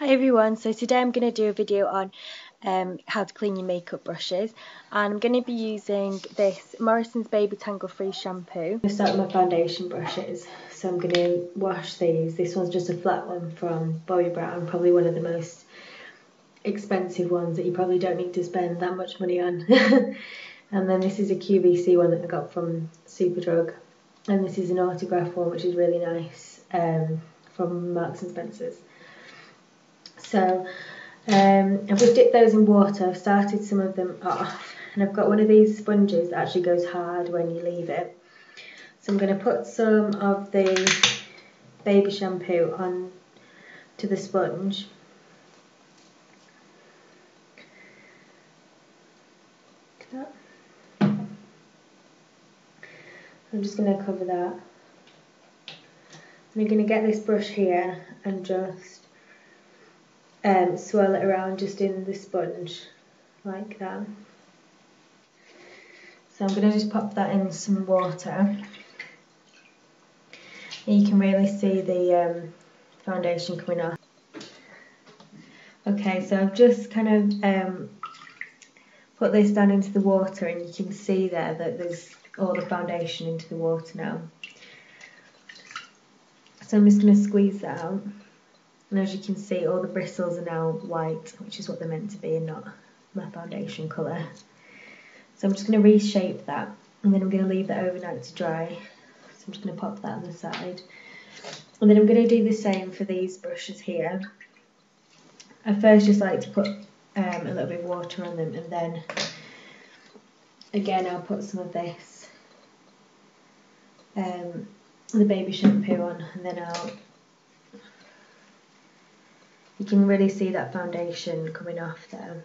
Hi everyone, so today I'm going to do a video on how to clean your makeup brushes, and I'm going to be using this Morrison's Baby Tangle Free shampoo. I'm going to start with my foundation brushes, so I'm going to wash these. This one's just a flat one from Bobbi, probably one of the most expensive ones that you probably don't need to spend that much money on. And then this is a QVC one that I got from Superdrug, and this is an autograph one which is really nice, from Marks and Spencer's. So I've just dipped those in water. I've started some of them off, and I've got one of these sponges that actually goes hard when you leave it. So I'm going to put some of the baby shampoo on to the sponge. Like that. I'm just going to cover that. And I'm going to get this brush here and just swirl it around just in the sponge like that. So I'm going to just pop that in some water. And you can really see the foundation coming off. Okay, so I've just kind of put this down into the water, and you can see there that there's all the foundation into the water now. So I'm just going to squeeze that out. And as you can see, all the bristles are now white, which is what they're meant to be and not my foundation colour. So I'm just going to reshape that, and then I'm going to leave that overnight to dry. So I'm just going to pop that on the side. And then I'm going to do the same for these brushes here. I first just like to put a little bit of water on them, and then again I'll put some of this, the baby shampoo on, and then you can really see that foundation coming off there.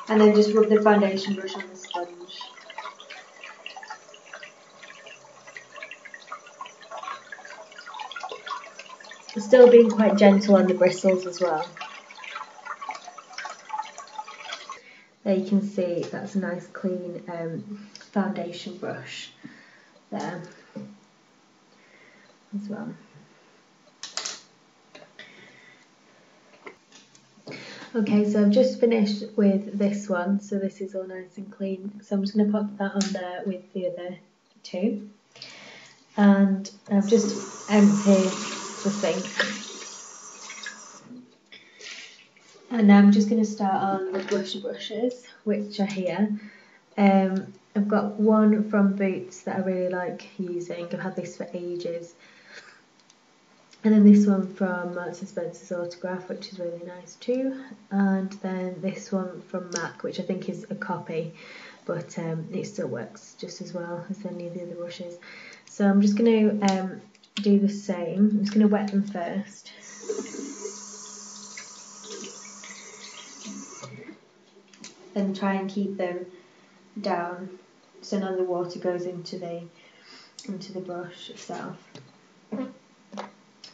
And then just rub the foundation brush on the sponge. Still being quite gentle on the bristles as well. There you can see that's a nice clean foundation brush there as well. Okay, so I've just finished with this one, so this is all nice and clean. So I'm just going to pop that on there with the other two. And I've just emptied the sink. And now I'm just going to start on the blusher brushes, which are here. I've got one from Boots that I really like using. I've had this for ages. And then this one from Marks and Spencer's Autograph, which is really nice too. And then this one from MAC, which I think is a copy, but it still works just as well as any of the other brushes. So I'm just going to do the same. I'm just going to wet them first. Then try and keep them down so none of the water goes into the brush itself. I'm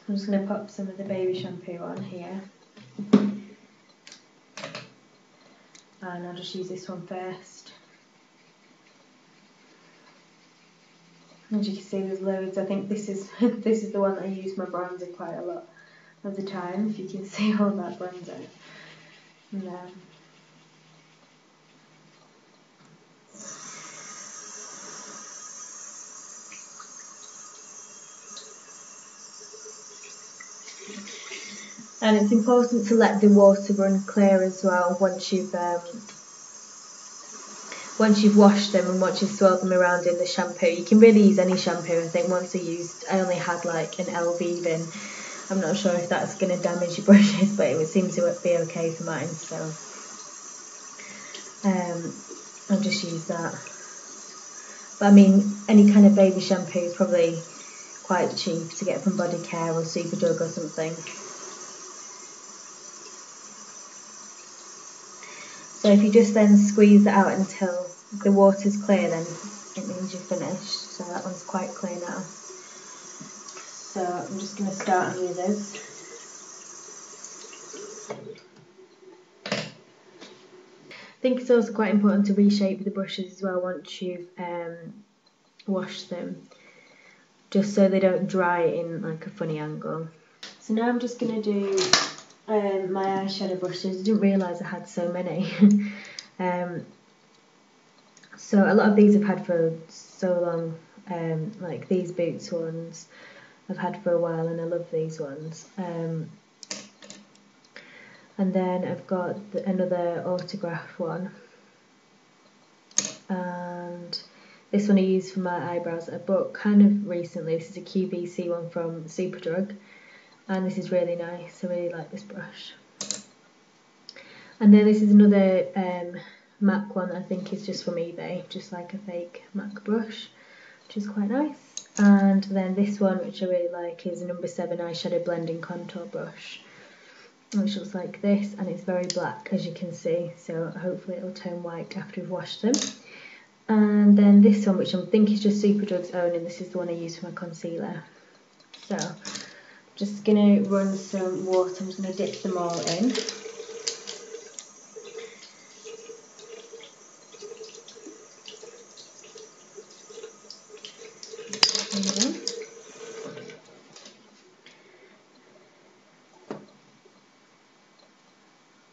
just going to pop some of the baby shampoo on here, and I'll just use this one first. As you can see, there's loads. I think this is this is the one that I use my bronzer quite a lot of the time. If you can see all that bronzer. And it's important to let the water run clear as well once you've washed them and once you've swirled them around in the shampoo. You can really use any shampoo. I think once I only had like an LV bin. I'm not sure if that's going to damage your brushes, but it would seem to be okay for mine. So I'll just use that. But I mean, any kind of baby shampoo is probably quite cheap to get from Body Care or Superdrug or something. So if you just then squeeze it out until the water's clear, then it means you're finished. So that one's quite clear now. So I'm just going to start on the others. think it's also quite important to reshape the brushes as well once you've washed them, just so they don't dry in like a funny angle. So now I'm just going to do my eyeshadow brushes. I didn't realise I had so many. So a lot of these I've had for so long, like these Boots ones I've had for a while, and I love these ones. And then I've got another autograph one, and this one I used for my eyebrows that I bought kind of recently. This is a QVC one from Superdrug, and this is really nice. I really like this brush. And then this is another MAC one that I think is just from eBay, just like a fake MAC brush, which is quite nice. And then this one, which I really like, is a No. 7 eyeshadow blending contour brush, which looks like this, and it's very black, as you can see, so hopefully it'll turn white after we've washed them. And then this one, which I think is just Superdrug's own, and this is the one I use for my concealer. So just going to run some water. I'm just going to dip them all in.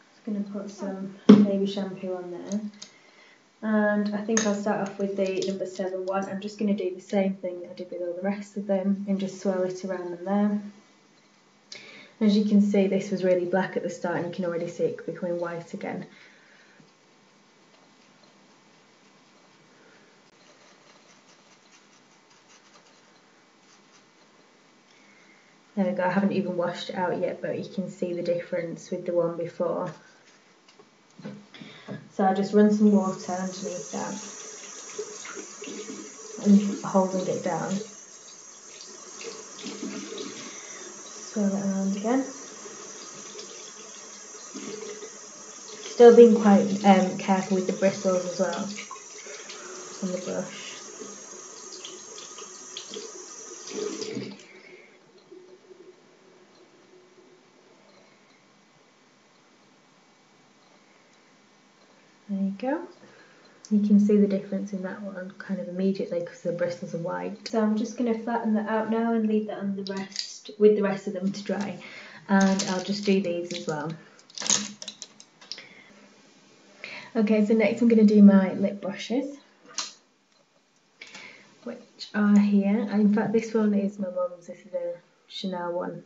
Just going to put some baby shampoo on there. And I think I'll start off with the No. 7 one. I'm just going to do the same thing that I did with all the rest of them and just swirl it around them there. As you can see, this was really black at the start, and you can already see it becoming white again. There we go, I haven't even washed it out yet, but you can see the difference with the one before. So I'll just run some water underneath that and holding it down. Swirl it around again. Still being quite careful with the bristles as well on the brush. There you go. You can see the difference in that one kind of immediately because the bristles are white. So I'm just going to flatten that out now and leave that on the rest with the rest of them to dry. And I'll just do these as well. Okay, so next I'm going to do my lip brushes, which are here. In fact, this one is my mum's. This is a Chanel one.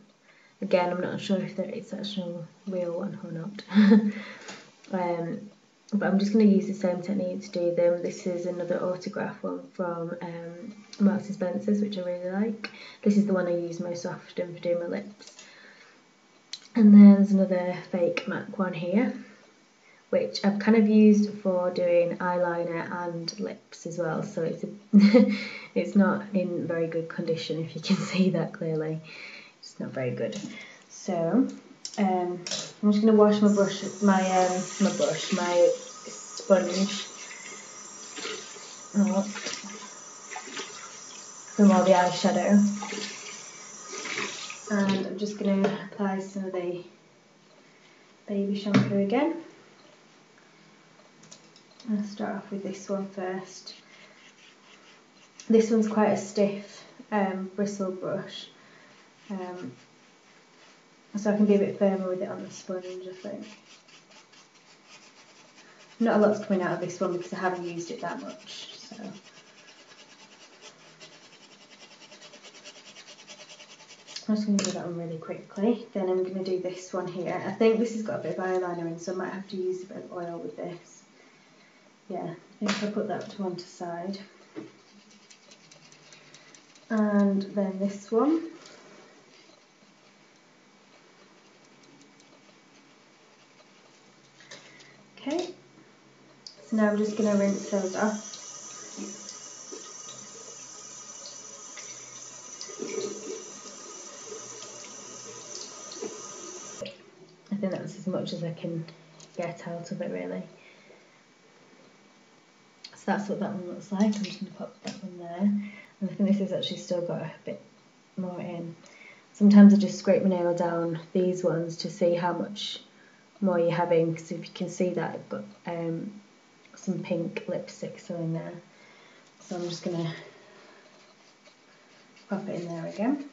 Again, I'm not sure if it's actually a real one or not. But I'm just going to use the same technique to do them. This is another autograph one from Marks & Spencer's, which I really like. This is the one I use most often for doing my lips. And then there's another fake MAC one here, which I've kind of used for doing eyeliner and lips as well. So it's it's not in very good condition, if you can see that clearly. It's not very good. So I'm just going to wash my brush, my sponge from all the eyeshadow, and I'm just going to apply some of the baby shampoo again. I'll start off with this one first. This one's quite a stiff bristle brush. So I can be a bit firmer with it on the sponge, I think. Not a lot's coming out of this one because I haven't used it that much. So I'm just going to do that one really quickly. Then I'm going to do this one here. I think this has got a bit of eyeliner in, so I might have to use a bit of oil with this. Yeah, I think I'll put that to one side. And then this one. Okay, so now I'm just going to rinse those off. I think that's as much as I can get out of it, really. So that's what that one looks like. I'm just going to pop that one there. And I think this has actually still got a bit more in. Sometimes I just scrape my nail down these ones to see how much more you're having, because if you can see that I've got some pink lipstick still in there. So I'm just going to pop it in there again.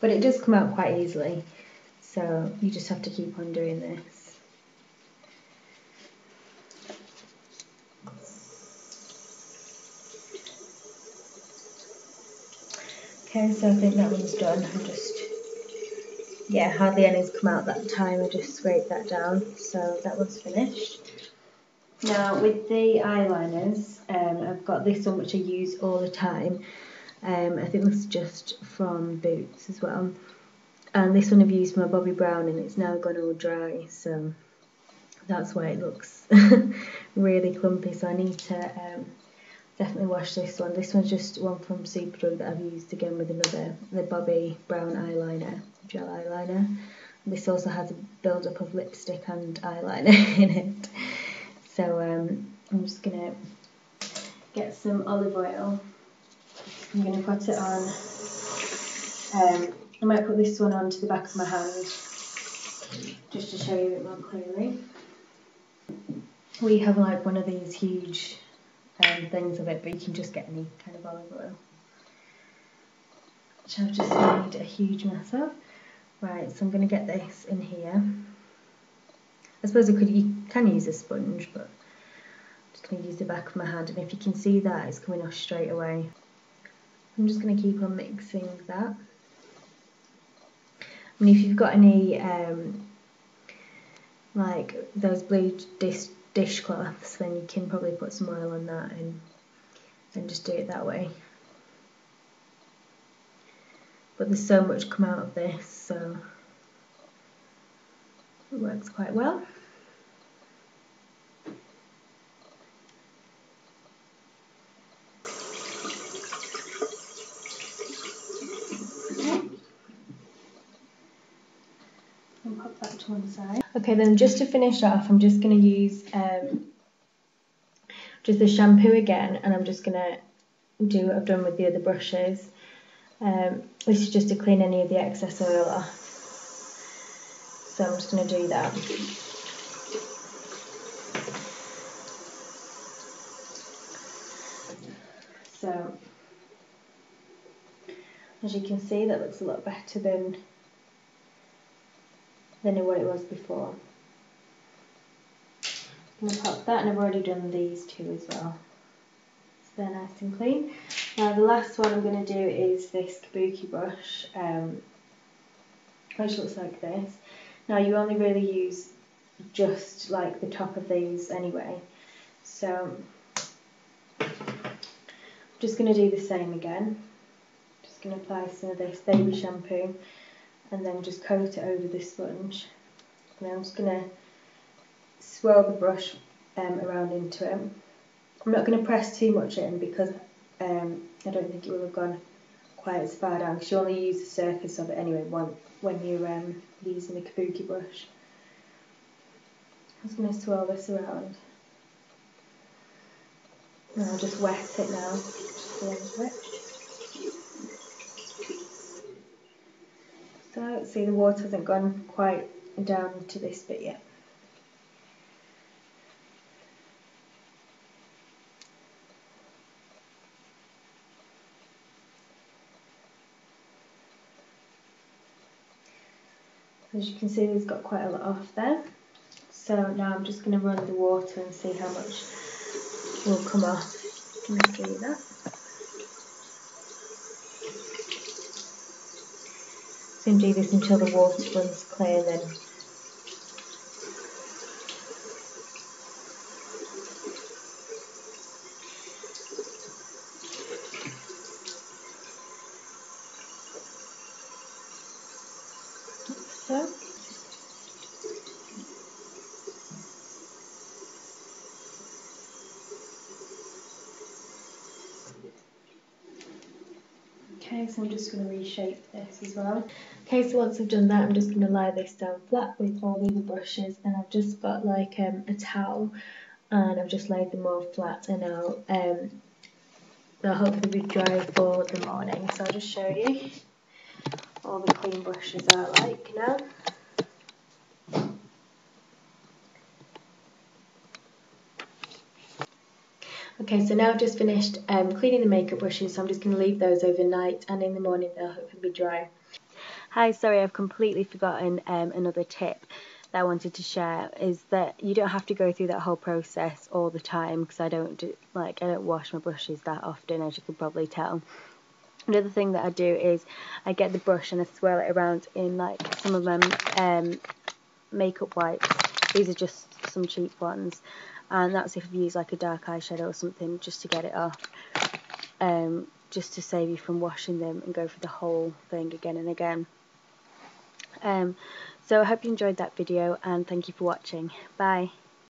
But it does come out quite easily, so you just have to keep on doing this. Okay, so I think that one's done. I'm just, yeah, hardly any's come out that time. I just scraped that down, so that one's finished. Now with the eyeliners, I've got this one which I use all the time. I think this is just from Boots as well. And this one I've used for my Bobbi Brown and it's now gone all dry, so that's why it looks really clumpy. So I need to definitely wash this one. This one's just one from Superdrug that I've used again with the Bobbi Brown eyeliner, gel eyeliner. This also has a build-up of lipstick and eyeliner in it. So I'm just going to get some olive oil. I'm going to put it on, I might put this one onto the back of my hand just to show you a bit more clearly. We have like one of these huge things of it, but you can just get any kind of olive oil, which I've just made a huge mess of. Right, so I'm going to get this in here. I suppose you can use a sponge, but I'm just going to use the back of my hand, and if you can see that, it's coming off straight away. I'm just going to keep on mixing that. I mean, if you've got any like those blue dishcloths, then you can probably put some oil on that and just do it that way. But there's so much come out of this, so it works quite well. I'll pop that to one side. Okay, then just to finish off, I'm just going to use just the shampoo again, and I'm just going to do what I've done with the other brushes. This is just to clean any of the excess oil off. So I'm just going to do that. So, as you can see, that looks a lot better than what it was before. I'm going to pop that, and I've already done these two as well. So they're nice and clean. Now the last one I'm going to do is this kabuki brush, which looks like this. Now you only really use just like the top of these anyway. So I'm just going to do the same again. Just going to apply some of this baby shampoo and then just coat it over the sponge. And I'm just going to swirl the brush around into it. I'm not going to press too much in because I don't think it will have gone quite as far down, because you only use the surface of it anyway when you're using the kabuki brush. I'm just going to swirl this around. And I'll just wet it now, just the end of it. So, see, the water hasn't gone quite down to this bit yet. As you can see, there's got quite a lot off there. So now I'm just going to run the water and see how much will come off. Can you see that? So do this until the water runs clear then. So. Okay, so I'm just going to reshape this as well. Okay, so once I've done that, I'm just going to lie this down flat with all the other brushes, and I've just got like a towel, and I've just laid them all flat, and they'll hopefully be dry for the morning. So I'll just show you. all the clean brushes are like now. Okay, so now I've just finished cleaning the makeup brushes, so I'm just going to leave those overnight, and in the morning they'll hopefully be dry. Hi, sorry, I've completely forgotten another tip that I wanted to share, is that you don't have to go through that whole process all the time, because I don't wash my brushes that often, as you can probably tell. Another thing that I do is I get the brush and I swirl it around in like some of my makeup wipes. These are just some cheap ones, and that's if you use like a dark eyeshadow or something, just to get it off, just to save you from washing them and go for the whole thing again and again. So I hope you enjoyed that video, and thank you for watching. Bye.